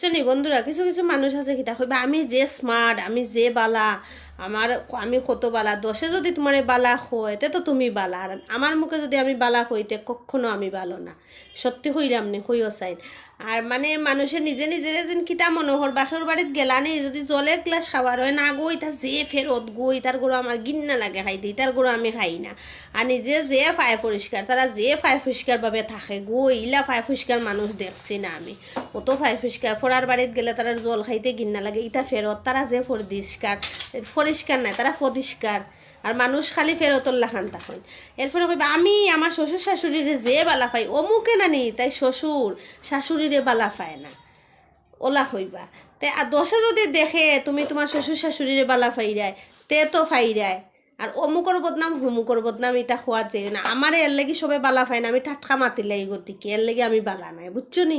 বুঝছনি বন্ধুরা, কিছু কিছু মানুষ আছে কিতা কইবা আমি যে স্মার্ট, আমি যে বালা, আমার আমি কত বালা, দশে যদি তোমার বালা হয় তে তো তুমি বালা, আর আমার মুখে যদি আমি বালা হইতে কখনো আমি ভালো না। সত্যি হইরাম নি হইও চাই। আর মানে মানুষের নিজে নিজের যেন কিতা মনোহর বাসর বাড়িত গেলানি যদি জলে গ্লাস খাবার হয় না গই তার যে ফেরত গই তার গরু আমার গিন্না লাগে খাইতে, তার গরু আমি খাই না। আর নিজে যে ফায় পরিষ্কার, তারা যে ফায় পরিষ্কারভাবে থাকে গই ইলা ফায় পরিষ্কার মানুষ দেখছি না আমি। অত ফায় পরিষ্কার ফোড়ার বাড়িত গেলে তারা জল খাইতে গিন্না লাগে, ইটা ফেরত তারা যে পরিষ্কার পরিষ্কার নাই, তারা পরিষ্কার। আর মানুষ খালি ফেরতর লাখান তখন। এরপরে কইবা আমি আমার শ্বশুর শাশুড়িরে যে বালা পাই অমুকে নানি তাই শ্বশুর শাশুড়িরে বালা পায় না, ওলা হইবা। তে আর দশে যদি দেখে তুমি তোমার শ্বশুর শাশুড়িরে বালা ফাইরায় তে তো ফাইরায়। আর অমুকর বদনাম হুমুকর বদনাম এটা খোয়া যায় না। আমারে এর লাগি সবে বালা ফাই না, আমি টাটকা মাতির লাগি গতিকে এর লাগি আমি বালা নাই, বুঝছো নি।